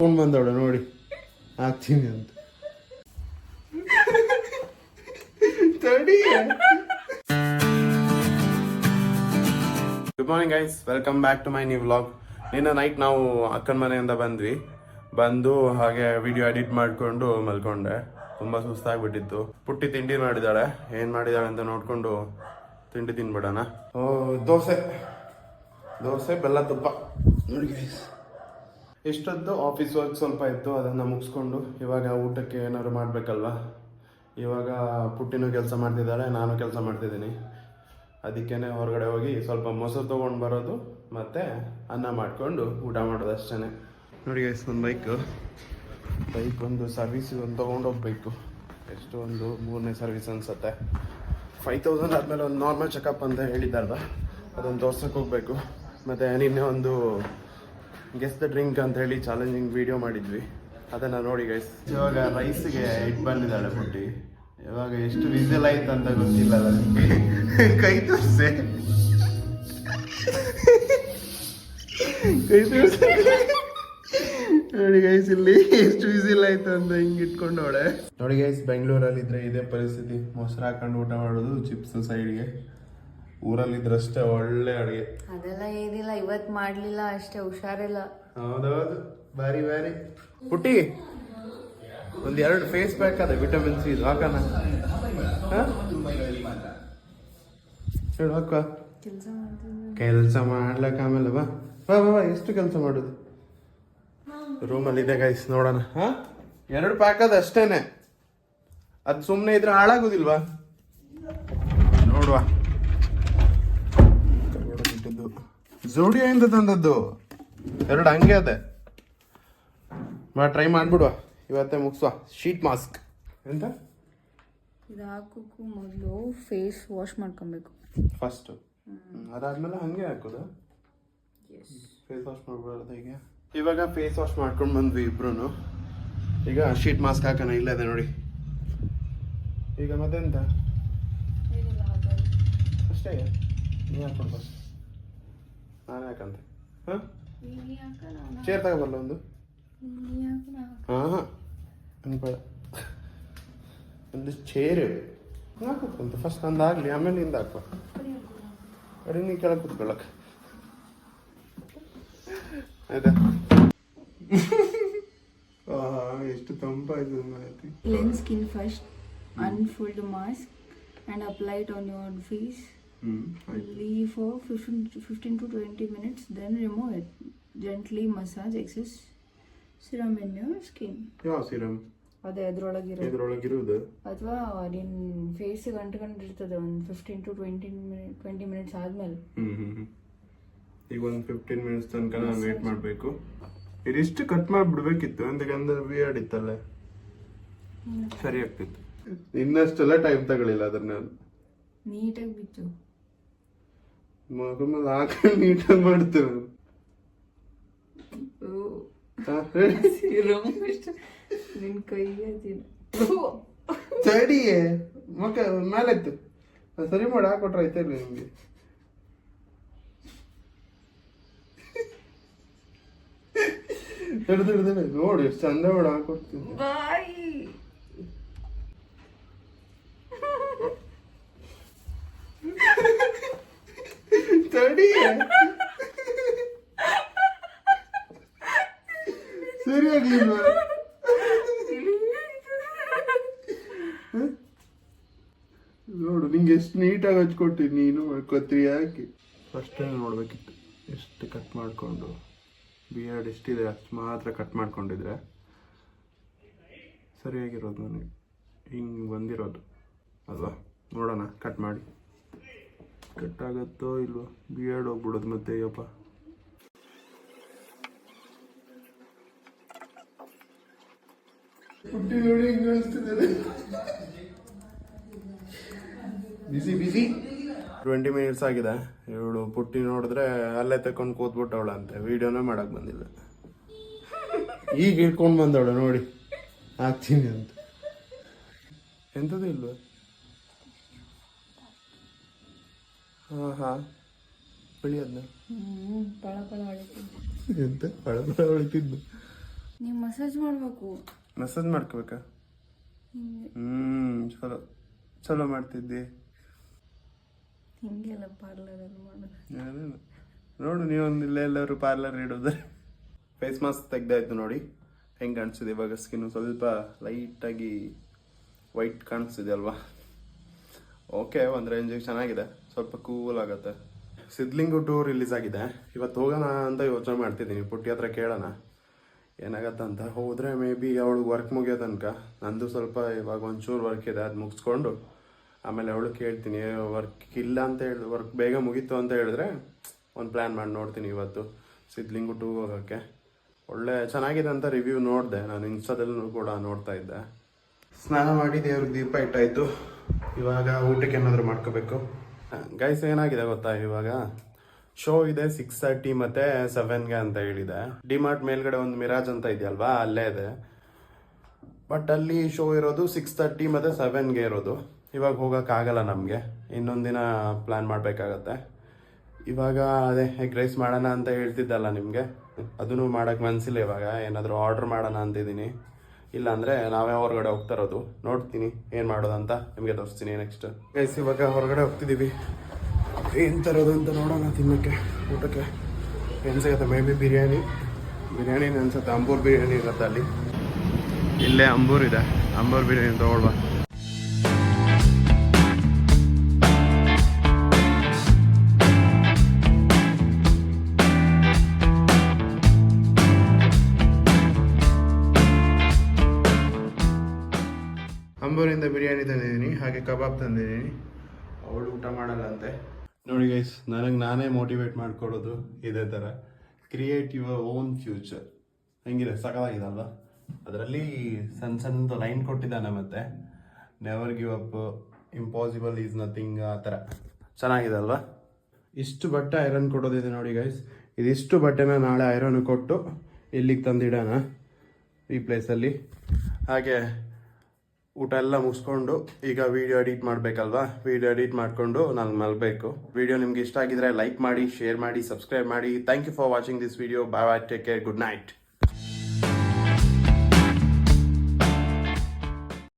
Phone ಬಂದವಳ ನೋಡಿ ಹಾಕ್ತೀನಿ ಅಂತ ತಡಿ. Good morning guys, welcome back to my new vlog. ನಿನ್ನೆ ನೈಟ್ ನಾವು ಅಕ್ಕನ ಮನೆಯಿಂದ ಬಂದು ಹಾಗೆ ವಿಡಿಯೋ ಎಡಿಟ್ ಮಾಡಿಕೊಂಡು ಮಲ್ಕೊಂಡೆ. ತುಂಬ ಸುಸ್ತಾಗ್ಬಿಟ್ಟಿತ್ತು. ಪುಟ್ಟಿ ತಿಂಡಿ ಮಾಡಿದಾಳೆ, ಏನು ಮಾಡಿದಾಳೆ ಅಂತ ನೋಡ್ಕೊಂಡು ತಿಂಡಿ ತಿನ್ಬಿಡೋಣ. ದೋಸೆ ಬೆಲ್ಲ ತುಪ್ಪ ನೋಡಿ ಗೈಸ್. ಇಷ್ಟೊತ್ತು ಆಫೀಸ್ ವರ್ಕ್ ಸ್ವಲ್ಪ ಇತ್ತು, ಅದನ್ನು ಮುಗಿಸ್ಕೊಂಡು ಇವಾಗ ಊಟಕ್ಕೆ ಏನಾದ್ರು ಮಾಡಬೇಕಲ್ವ. ಇವಾಗ ಪುಟ್ಟಿನೂ ಕೆಲಸ ಮಾಡ್ತಿದ್ದಾಳೆ, ನಾನು ಕೆಲಸ ಮಾಡ್ತಿದ್ದೀನಿ. ಅದಕ್ಕೇ ಹೊರಗಡೆ ಹೋಗಿ ಸ್ವಲ್ಪ ಮೊಸರು ತೊಗೊಂಡು ಬರೋದು ಮತ್ತು ಅನ್ನ ಮಾಡಿಕೊಂಡು ಊಟ ಮಾಡೋದು ಅಷ್ಟೇ. ನೋಡಿ ಗೈಸ್, ಒಂದು ಬೈಕ್ ಒಂದು ಸರ್ವಿಸಿಗೆ ಒಂದು ತೊಗೊಂಡೋಗ್ಬೇಕು. ಎಷ್ಟು ಒಂದು 3ನೇ ಸರ್ವಿಸ್ ಅನಿಸುತ್ತೆ. 5000 ಆದಮೇಲೆ ಒಂದು ನಾರ್ಮಲ್ ಚೆಕಪ್ ಅಂತ ಹೇಳಿದ್ದಾರಲ್ಲ, ಅದೊಂದು ತೋರ್ಸಕ್ಕೆ ಹೋಗಬೇಕು. ಮತ್ತು ನಿನ್ನೆ ಒಂದು ಗೆಸ್ ದ ಡ್ರಿಂಕ್ ಅಂತ ಹೇಳಿ ಚಾಲೆಂಜಿಂಗ್ ವಿಡಿಯೋ ಮಾಡಿದ್ವಿ, ಅದನ್ನು ನೋಡಿ ಗೈಸ್. ಇವಾಗ ರೈಸ್ಗೆ ಇಟ್ಟು ಬಂದಿದ್ದಾಳೆ ಪುಟ್ಟಿ. ಇವಾಗ ಎಷ್ಟು ವಿಸಿಲ್ ಆಯ್ತು ಅಂತ ಗೊತ್ತಿಲ್ಲ ನನಗೆ. ಕೈ ತೋರಿಸೆ ನೋಡಿ ಗೈಸ್, ಇಲ್ಲಿ ಎಷ್ಟು ವಿಸಿಲ್ ಆಯ್ತು ಅಂತ ಹಿಂಗೆ ಇಟ್ಕೊಂಡವಳೆ. ನೋಡಿ ಗೈಸ್, ಬೆಂಗಳೂರಲ್ಲಿದ್ದರೆ ಇದೇ ಪರಿಸ್ಥಿತಿ. ಮೊಸರು ಹಾಕೊಂಡು ಊಟ ಮಾಡೋದು, ಚಿಪ್ಸ್ ಸೈಡ್ಗೆ. ಊರಲ್ಲಿದ್ರಷ್ಟೇ ಒಳ್ಳೆ ಅಡುಗೆ. ಅದೆಲ್ಲ ಏನಿಲ್ಲ, ಇವತ್ತು ಮಾಡ್ಲಿಲ್ಲ ಅಷ್ಟೇ, ಹುಷಾರಿಲ್ಲ. ಹೌದೌದು, ಬಾರಿ ಪುಟ್ಟಿ ಒಂದು 2 ಫೇಸ್ ಪ್ಯಾಕ್ ಅದೇ ವಿಟಮಿನ್ ಸಿ ಹಾಕೋಣ. ಹೇಳು ಹಾಕ. ಕೆಲಸ ಮಾಡ್ಲಕ್ಕ ಆಮೇಲೆ ಬಾ. ಎಷ್ಟು ಕೆಲಸ ಮಾಡುದು ರೂಮಲ್ಲಿ ಇದೆ ಗೈಸ್, ನೋಡೋಣ. 2 ಪ್ಯಾಕ್ ಅದ ಅಷ್ಟೇನೆ, ಅದು ಸುಮ್ಮನೆ ಇದ್ರೆ ಹಾಳಾಗುದಿಲ್ವಾ? ನೋಡುವ. ಝೋಡಿಯಿಂದ ತಂದದ್ದು 2 ಹಂಗೆ ಅದೇ. ಟ್ರೈ ಮಾಡ್ಬಿಡುವ, ಇವತ್ತೇ ಮುಗಿಸುವ. ಶೀಟ್ ಮಾಸ್ಕ್ ಎಂತ ಇದು ಹಾಕೋಕ್ಕೂ ಮೊದಲು ಫೇಸ್ ವಾಶ್ ಮಾಡ್ಕೊಬೇಕು ಫಸ್ಟು, ಅದಾದ್ಮೇಲೆ ಹಂಗೆ ಹಾಕೋದು. ಫೇಸ್ ವಾಶ್ ಮಾಡ್ಬಾರ್ದು. ಇವಾಗ ಫೇಸ್ ವಾಶ್ ಮಾಡ್ಕೊಂಡು ಬಂದ್ವಿ ಇಬ್ರು. ಈಗ ಶೀಟ್ ಮಾಸ್ಕ್ ಹಾಕೋಣ. ಇಲ್ಲದೆ ನೋಡಿ. ಈಗ ಮತ್ತೆಂತ ಅಷ್ಟೇ, ನೀ ಹಾಕೊಂಡು ಫಸ್ಟ್. ನಾನೇ ಯಾಕಂತೆ. ಚೇರ್ ತಗೋಬಲ್ಲ ಒಂದು. ಅನ್ಬೇಡ, ಒಂದು ಚೇರ್ ಹಾಕುತ್ತಂತ. ಫಸ್ಟ್ ನಂದಾಗಲಿ, ಆಮೇಲೆ ಇಂದ ಹಾಕುವ. ಅಡಿ ನೀ ಕೆಳಗೆ ಕೂತ್ಕೊಳ್ಳಕ ಆಯ್ತಾ? ಎಷ್ಟು ತಂಪಾಯ್ತು. Cleanse skin first, unfold the mask and apply it on your face. Leave for 15 to 20 minutes, then remove it. Gently massage excess serum in your skin. ಯಾವ ಸಿರಮ್? ಅದೇ ಎದ್ರೊಳಗಿರೋದು, ಅಥವಾ ನಿನ್ನ ಫೇಸಿಗೆ ಅಂಟ್ಕೊಂಡಿರ್ತದೆ. ಒಂದು 15 to 20 minutes ಆದ್ಮೇಲೆ. ಈಗ ಒಂದು 15 ಮಿನಿಟ್ಸ್ ತನಕ ನಾನು ವೇಟ್ ಮಾಡಬೇಕು. ಇದಿಷ್ಟು ಕಟ್ ಮಾಡಿಬಿಡ್ಬೇಕಿತ್ತು, ಅಂತಕಂದ್ರೆ ವಿಯರ್ಡ್ ಇತ್ತಲ್ಲ, ಸರಿ ಆಗ್ತಿತ್ತು. ಇನ್ನಷ್ಟೆಲ್ಲ ಟೈಮ್ ತಗೊಳ್ಳಿಲ್ಲ ಅದನ್ನ. ನೀಟಾಗಿ ಬಿತ್ತು ಮಗ ಮೇಲೆ ಹಾಕೊಂಡು ನೀಟಾಗಿ ಮಾಡ್ತೇವೆ. ನಿನ್ ಕೈ ಚಡಿಯೇ ಮಕ್ಕ ಮೇಲೆ ಇತ್ತು. ಸರಿ ಮಾಡಿ ಹಾಕೊಟ್ರೆ ಆಯ್ತಲ್ಲ ನಿಮ್ಗೆ. ಹಿಡ್ದು ನೋಡಿ ಎಷ್ಟು ಚಂದ ಮಾಡಿ ಹಾಕೊಡ್ತೀನಿ. ಸರಿ ಆಗ್ಲಿಲ್ಲ ನೋಡು. ನಿಂಗೆ ಎಷ್ಟು ನೀಟಾಗಿ ಹಚ್ಕೊಟ್ಟಿನಿ ನೀನು, ಕತ್ರಿ ಹಾಕಿ. ಫಸ್ಟ್ ನೋಡ್ಬೇಕಿತ್ತು ಎಷ್ಟು ಕಟ್ ಮಾಡಿಕೊಂಡು. ಬಿಯರ್ಡ್ ಎಷ್ಟಿದೆ ಅಷ್ಟು ಮಾತ್ರ ಕಟ್ ಮಾಡ್ಕೊಂಡಿದ್ರೆ ಸರಿಯಾಗಿರೋದು. ನನಗೆ ಹಿಂಗೆ ಬಂದಿರೋದು ಅಲ್ವಾ? ನೋಡೋಣ ಕಟ್ ಮಾಡಿ. ಕಟ್ ಆಗುತ್ತೋ ಇಲ್ವೋ? ಬಿಯರ್ಡ್ ಹೋಗ್ಬಿಡೋದು ಮತ್ತೆ. ಅಯ್ಯಪ್ಪ, ಪುಟ್ಟಿ ನೋಡಿ ಹಿಂಗೆ ಅನಿಸ್ತಿದ್ದಾರೆ. ಬಿಸಿ 20 ಮಿನಿಟ್ಸ್ ಆಗಿದೆ. ಇವಳು ಪುಟ್ಟಿ ನೋಡಿದ್ರೆ ಅಲ್ಲೇ ತಕೊಂಡು ಕೂತ್ಬಿಟ್ಟವಳ ಅಂತೆ. ವಿಡಿಯೋನೇ ಮಾಡಕ್ ಬಂದಿಲ್ಲ. ಈಗ ಇಟ್ಕೊಂಡು ಬಂದವಳ ನೋಡಿ ಹಾಕ್ತೀನಿ ಅಂತ. ಎಂಥದ್ದು ಇಲ್ವ? ಬಿಳಿ ಅದನ್ನ ಪಳ ಪಳ ಹೊಳಿತಿದ್ದು. ಎಂತ ಪಳ ಪಳ ಹೊಳಿತಿದ್ದು? ನೀವು ಮಸಾಜ್ ಮಾಡಬೇಕು. ಮಸಾಜ್ ಮಾಡ್ಕೋಬೇಕಾ? ಚಲೋ ಚಲೋ ಮಾಡ್ತಿದ್ದಿ. ಹಿಂಗೆಲ್ಲ ಪಾರ್ಲರಲ್ಲಿ ಮಾಡೋದು. ನೋಡು ನೀವೊಂದು ಎಲ್ಲರೂ ಪಾರ್ಲರ್ ಇಡೋದ್ರೆ. ಫೇಸ್ ಮಾಸ್ಕ್ ತೆಗ್ದಾಯ್ತು ನೋಡಿ ಹೆಂಗೆ ಕಾಣಿಸ್ತಿದೆ ಇವಾಗ. ಸ್ಕಿನ್ನು ಸ್ವಲ್ಪ ಲೈಟಾಗಿ ವೈಟ್ ಕಾಣಿಸ್ತಿದೆ ಅಲ್ವಾ? ಓಕೆ, ಒಂದು ರೇಂಜಿಗೆ ಚೆನ್ನಾಗಿದೆ, ಸ್ವಲ್ಪ ಕೂಲ್ ಆಗುತ್ತೆ. ಸಿದ್ಲಿಂಗು 2 ರಿಲೀಸ್ ಆಗಿದೆ. ಇವತ್ತು ಹೋಗೋಣ ಅಂತ ಯೋಚನೆ ಮಾಡ್ತಿದ್ದೀನಿ. ಪುಟ್ಟಿ ಹತ್ರ ಕೇಳೋಣ ಏನಾಗತ್ತಂತ. ಹೋದರೆ ಮೇ ಬಿ ಅವಳಿಗೆ ವರ್ಕ್ ಮುಗಿಯೋ ತನಕ. ನಂದು ಸ್ವಲ್ಪ ಇವಾಗ ಒಂಚೂರು ವರ್ಕ್ ಇದೆ, ಅದು ಮುಗಿಸ್ಕೊಂಡು ಆಮೇಲೆ ಅವಳು ಕೇಳ್ತೀನಿ. ವರ್ಕ್ ಇಲ್ಲ ಅಂತ ಹೇಳಿ, ವರ್ಕ್ ಬೇಗ ಮುಗೀತು ಅಂತ ಹೇಳಿದ್ರೆ ಒಂದು ಪ್ಲ್ಯಾನ್ ಮಾಡಿ ನೋಡ್ತೀನಿ ಇವತ್ತು ಸಿದ್ಲಿಂಗು 2 ಹೋಗೋಕ್ಕೆ. ಒಳ್ಳೆ ಚೆನ್ನಾಗಿದೆ ಅಂತ ರಿವ್ಯೂ ನೋಡಿದೆ ನಾನು, ಇನ್ಸ್ಟಾದಲ್ಲೂ ಕೂಡ ನೋಡ್ತಾ ಇದ್ದೆ. ಸ್ನಾನ ಮಾಡಿ ದೇವ್ರಿಗೆ ದೀಪ ಇಟ್ಟಾಯಿತು. ಇವಾಗ ಊಟಕ್ಕೆ ಏನಾದರೂ ಮಾಡ್ಕೋಬೇಕು. ಗೈಸ್ ಏನಾಗಿದೆ ಗೊತ್ತಾ, ಇವಾಗ ಶೋ ಇದೆ 6:30 ಮತ್ತು 7ಗೆ ಅಂತ ಹೇಳಿದೆ. ಡಿಮಾರ್ಟ್ ಮೇಲ್ಗಡೆ ಒಂದು ಮಿರಾಜ್ ಅಂತ ಇದೆಯಲ್ವಾ, ಅಲ್ಲೇ ಇದೆ. ಬಟ್ ಅಲ್ಲಿ ಶೋ ಇರೋದು 6:30 ಮತ್ತು 7ಗೆ ಇರೋದು. ಇವಾಗ ಹೋಗೋಕ್ಕಾಗಲ್ಲ ನಮಗೆ, ಇನ್ನೊಂದಿನ ಪ್ಲ್ಯಾನ್ ಮಾಡಬೇಕಾಗತ್ತೆ. ಇವಾಗ ಅದೇ ಎಗ್ ರೈಸ್ ಮಾಡೋಣ ಅಂತ ಹೇಳ್ತಿದ್ದಲ್ಲ ನಿಮಗೆ, ಅದನ್ನು ಮಾಡೋಕ್ಕೆ ಮನಸ್ಸಿಲ್ಲ. ಇವಾಗ ಏನಾದರೂ ಆರ್ಡ್ರ್ ಮಾಡೋಣ ಅಂತಿದ್ದೀನಿ. ಇಲ್ಲಾಂದರೆ ನಾವೇ ಹೊರಗಡೆ ಹೋಗ್ತಾ ಇರೋದು. ನೋಡ್ತೀನಿ ಏನು ಮಾಡೋದಂತ ನಿಮಗೆ ತೋರಿಸ್ತೀನಿ ನೆಕ್ಸ್ಟ್. ಗೈಸ್ ಇವಾಗ ಹೊರಗಡೆ ಹೋಗ್ತಿದ್ದೀವಿ. ಏನು ತರೋದು ಅಂತ ನೋಡೋಣ ತಿನ್ನೋಕ್ಕೆ, ಊಟಕ್ಕೆ ಏನು ಸಿಗುತ್ತೆ. ಮೇ ಬಿ ಬಿರಿಯಾನಿ ಅನ್ಸುತ್ತೆ. ಅಂಬೂರ್ ಬಿರಿಯಾನಿ ಇರುತ್ತೆ ಅಲ್ಲಿ. ಇಲ್ಲೇ ಅಂಬೂರ್ ಇದೆ, ಅಂಬೂರ್ ಬಿರಿಯಾನಿ ತೊಗೊಳ್ಬಾ. ಅಂಬೂರಿಂದ ಬಿರಿಯಾನಿ ತಂದಿದ್ದೀನಿ, ಹಾಗೆ ಕಬಾಬ್ ತಂದಿದ್ದೀನಿ. ಅವಳು ಊಟ ಮಾಡಲ್ಲಂತೆ. ನೋಡಿ ಗೈಸ್, ನನಗೆ ನಾನೇ ಮೋಟಿವೇಟ್ ಮಾಡ್ಕೊಡೋದು ಇದೇ ಥರ. Create your own future. ಹೆಂಗಿದೆ, ಸಕಲಾಗಿದಲ್ವ? ಅದರಲ್ಲಿ ಸಣ್ಣದು ಲೈನ್ ಕೊಟ್ಟಿದ್ದಾನೆ. ಮತ್ತು never give up, impossible is nothing, ಆ ಥರ ಚೆನ್ನಾಗಿದೆ ಅಲ್ವಾ? ಇಷ್ಟು ಬಟ್ಟೆ ಐರನ್ ಕೊಡೋದಿದೆ ನೋಡಿ ಗೈಸ್. ಇದಿಷ್ಟು ಬಟ್ಟೆನ ನಾಳೆ ಐರನ್ ಕೊಟ್ಟು ಇಲ್ಲಿಗೆ ತಂದಿಡೋಣ ಈ ಪ್ಲೇಸಲ್ಲಿ. ಹಾಗೆ ಊಟ ಎಲ್ಲ ಮುಗಿಸ್ಕೊಂಡು ಈಗ ವಿಡಿಯೋ ಎಡಿಟ್ ಮಾಡಬೇಕಲ್ವಾ? ವಿಡಿಯೋ ಎಡಿಟ್ ಮಾಡಿಕೊಂಡು ನಾನು ಮಲಗಬೇಕು. ವಿಡಿಯೋ ನಿಮ್ಗೆ ಇಷ್ಟ ಆಗಿದ್ರೆ ಲೈಕ್ ಮಾಡಿ, ಶೇರ್ ಮಾಡಿ, ಸಬ್ಸ್ಕ್ರೈಬ್ ಮಾಡಿ. Thank you for watching this video. Bye bye, take care, good night.